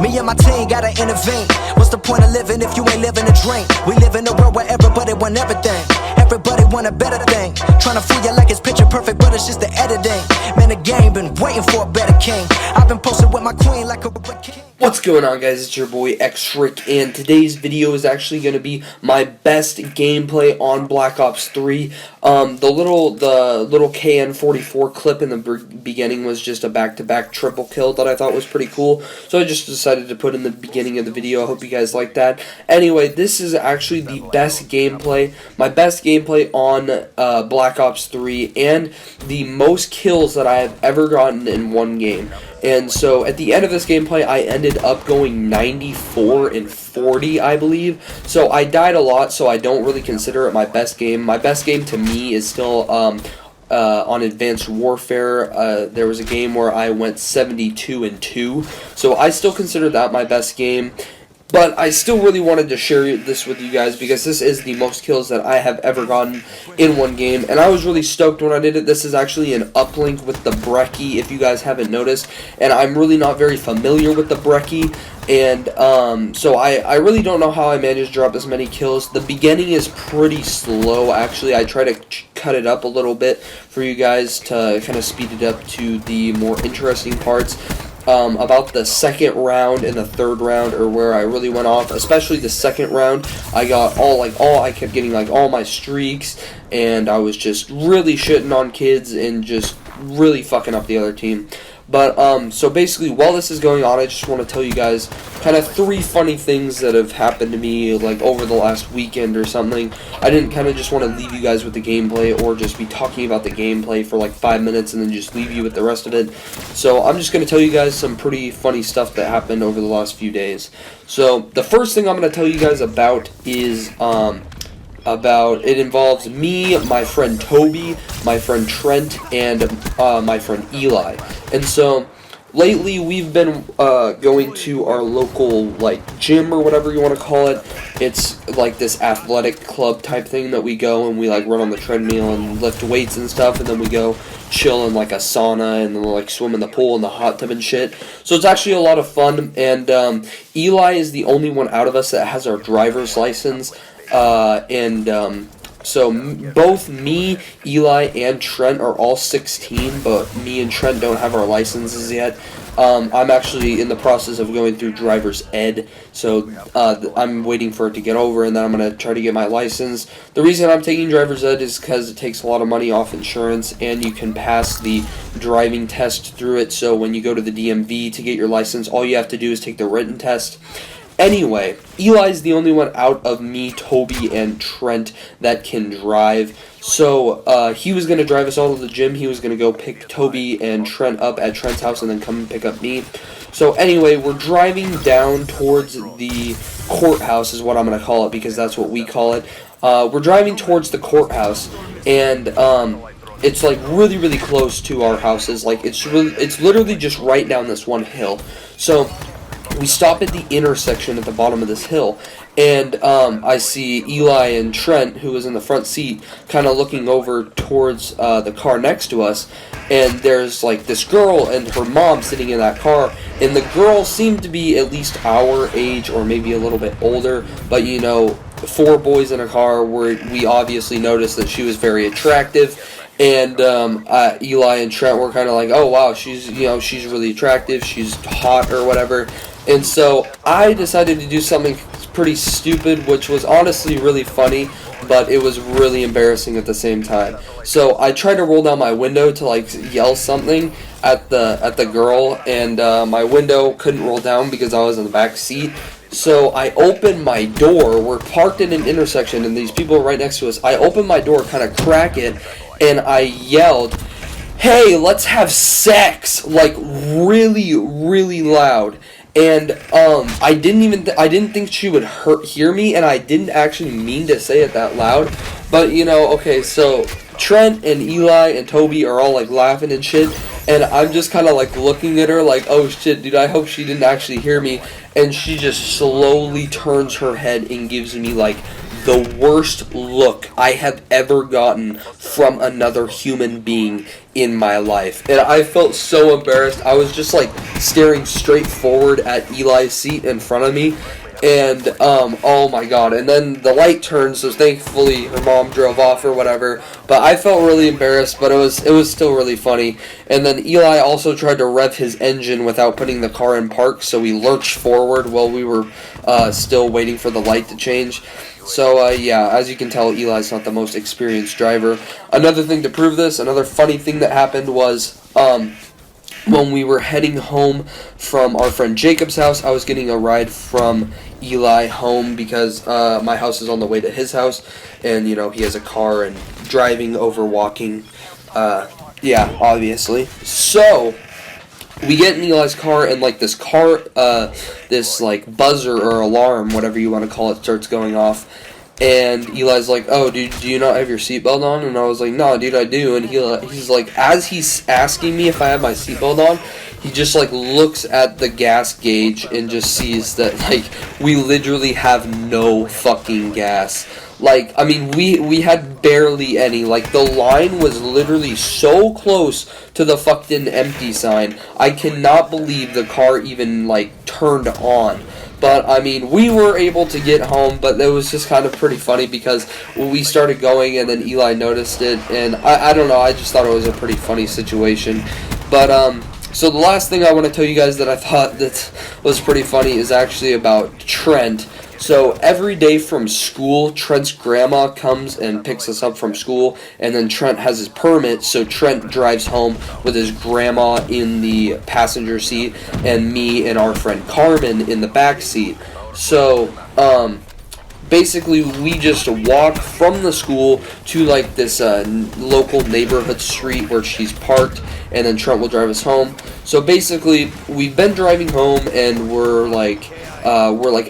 Me and my team gotta intervene. What's the point of living if you ain't living a dream? We live in a world where everybody want everything. Everybody want a better thing. Tryna fool you like it's picture perfect, but it's just the editing. Man, the game been waiting for a better king. I've been posted with my queen like a king. What's going on, guys? It's your boy X-Rick, and today's video is actually going to be my best gameplay on Black Ops 3. The little KN44 clip in the beginning was just a back-to-back triple kill that I thought was pretty cool, so I just decided to put in the beginning of the video. I hope you guys like that. Anyway, this is actually the best gameplay, my best gameplay on Black Ops 3, and the most kills that I have ever gotten in one game. And so at the end of this gameplay, I ended up going 94 and 40, I believe. So I died a lot, so I don't really consider it my best game. My best game to me is still on Advanced Warfare. There was a game where I went 72 and 2, so I still consider that my best game. But I still really wanted to share this with you guys because this is the most kills that I have ever gotten in one game. And I was really stoked when I did it. This is actually an uplink with the Brecci, if you guys haven't noticed. And I'm really not very familiar with the Brecci. And so I really don't know how I managed to drop this many kills. The beginning is pretty slow, actually. I try to cut it up a little bit for you guys to kind of speed it up to the more interesting parts. About the second round and the third round are where I really went off, especially the second round. I got I kept getting like all my streaks, and I was just really shitting on kids and just really fucking up the other team. But, so basically, while this is going on, I just want to tell you guys kind of 3 funny things that have happened to me, like, over the last weekend or something. I didn't kind of just want to leave you guys with the gameplay or just be talking about the gameplay for, like, 5 minutes and then just leave you with the rest of it. So, I'm just going to tell you guys some pretty funny stuff that happened over the last few days. So, the first thing I'm going to tell you guys about is, it involves me, my friend Toby, my friend Trent, and my friend Eli. And so lately we've been going to our local like gym or whatever you want to call it. It's like this athletic club type thing that we go and we like run on the treadmill and lift weights and stuff, and then we go chill in like a sauna and then we'll like swim in the pool and the hot tub and shit. So it's actually a lot of fun, and Eli is the only one out of us that has our driver's license. So both me, Eli, and Trent are all 16, but me and Trent don't have our licenses yet. I'm actually in the process of going through driver's ed, so I'm waiting for it to get over, and then I'm going to try to get my license. The reason I'm taking driver's ed is because it takes a lot of money off insurance, and you can pass the driving test through it, so when you go to the DMV to get your license, all you have to do is take the written test. Anyway, Eli's the only one out of me, Toby, and Trent that can drive. So, he was going to drive us all to the gym. He was going to go pick Toby and Trent up at Trent's house and then come and pick up me. So, anyway, we're driving down towards the courthouse is what I'm going to call it because that's what we call it. We're driving towards the courthouse, and it's like really, really close to our houses. Like, it's literally just right down this one hill. So we stop at the intersection at the bottom of this hill, and I see Eli and Trent, who was in the front seat, kind of looking over towards the car next to us, and there's like this girl and her mom sitting in that car, and the girl seemed to be at least our age or maybe a little bit older, but you know, 4 boys in a car, we obviously noticed that she was very attractive. And Eli and Trent were kind of like, oh wow, she's really attractive, she's hot or whatever. And so I decided to do something pretty stupid, which was honestly really funny, but it was really embarrassing at the same time. So I tried to roll down my window to like yell something at the girl, and my window couldn't roll down because I was in the back seat. So I opened my door. We're parked in an intersection, and these people are right next to us. I opened my door, kind of crack it, and I yelled, "Hey, let's have sex!" like really, really loud. And I didn't think she would hear me, and I didn't actually mean to say it that loud. But you know, okay, so Trent and Eli and Toby are all like laughing and shit, and I'm just kind of like looking at her like, oh shit, dude, I hope she didn't actually hear me. And she just slowly turns her head and gives me like the worst look I have ever gotten from another human being in my life. And I felt so embarrassed. I was just like staring straight forward at Eli's seat in front of me. And, oh my god, and then the light turned, so thankfully her mom drove off or whatever, but I felt really embarrassed, but it was still really funny. And then Eli also tried to rev his engine without putting the car in park, so we lurched forward while we were, still waiting for the light to change. So, yeah, as you can tell, Eli's not the most experienced driver. Another thing to prove this, another funny thing that happened was, when we were heading home from our friend Jacob's house, I was getting a ride from Eli home because my house is on the way to his house, and, you know, he has a car and driving over walking, yeah, obviously. So, we get in Eli's car, and, like, this like, buzzer or alarm, whatever you want to call it, starts going off. And Eli's like, oh, dude, do you not have your seatbelt on? And I was like, no, dude, I do. And he's like, as he's asking me if I have my seatbelt on, he just, like, looks at the gas gauge and just sees that, like, we literally have no fucking gas. Like, I mean, we had barely any. Like, the line was literally so close to the fucking empty sign. I cannot believe the car even, like, turned on. But, I mean, we were able to get home, but it was just kind of pretty funny because we started going and then Eli noticed it, and I don't know, I just thought it was a pretty funny situation. But, so the last thing I want to tell you guys that I thought that was pretty funny is actually about Trent. So every day from school, Trent's grandma comes and picks us up from school, and then Trent has his permit, so Trent drives home with his grandma in the passenger seat, and me and our friend Carmen in the back seat. So, basically, we just walk from the school to, like, this local neighborhood street where she's parked, and then Trent will drive us home. So basically, we've been driving home, and we're like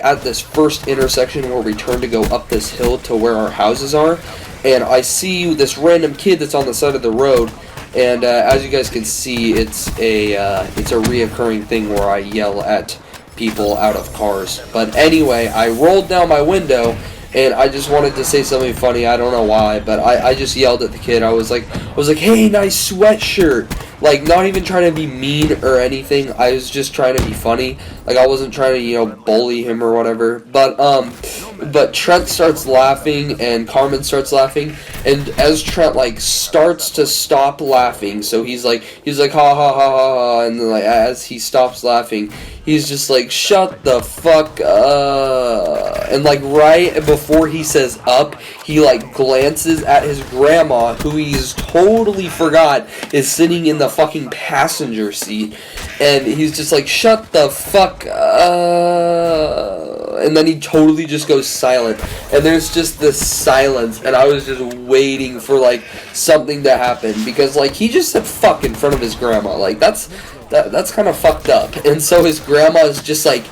at this first intersection where we turn to go up this hill to where our houses are, and I see this random kid that's on the side of the road, and as you guys can see, it's a reoccurring thing where I yell at people out of cars. But anyway, I rolled down my window, and I just wanted to say something funny. I don't know why, but I just yelled at the kid. I was like, hey, nice sweatshirt. Like, not even trying to be mean or anything. I was just trying to be funny. Like, I wasn't trying to, you know, bully him or whatever. But Trent starts laughing, and Carmen starts laughing, and as Trent, like, starts to stop laughing, so he's like, ha ha ha ha ha, and then, like, as he stops laughing, he's just like, shut the fuck up, and, like, right before he says up, he, like, glances at his grandma, who he's totally forgot is sitting in the fucking passenger seat, and he's just like, shut the fuck up, and then he totally just goes silent, and there's just this silence, and I was just waiting for, like, something to happen, because, like, he just said fuck in front of his grandma, like, that's kind of fucked up, and so his grandma is just like,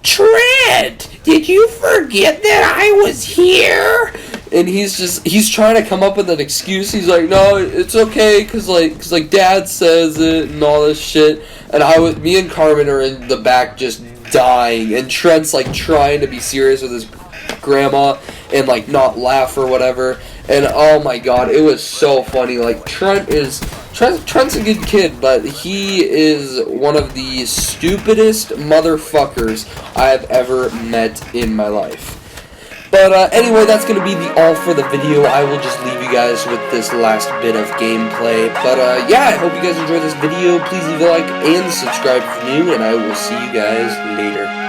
Trent, did you forget that I was here? And he's trying to come up with an excuse. He's like, no, it's okay, cause Dad says it and all this shit. And me and Carmen are in the back just dying, and Trent's like trying to be serious with his grandma and like not laugh or whatever. And oh my god, it was so funny. Like Trent's a good kid, but he is one of the stupidest motherfuckers I've ever met in my life. But anyway, that's going to be all for the video. I will just leave you guys with this last bit of gameplay. But yeah, I hope you guys enjoyed this video. Please leave a like and subscribe if you're new, and I will see you guys later.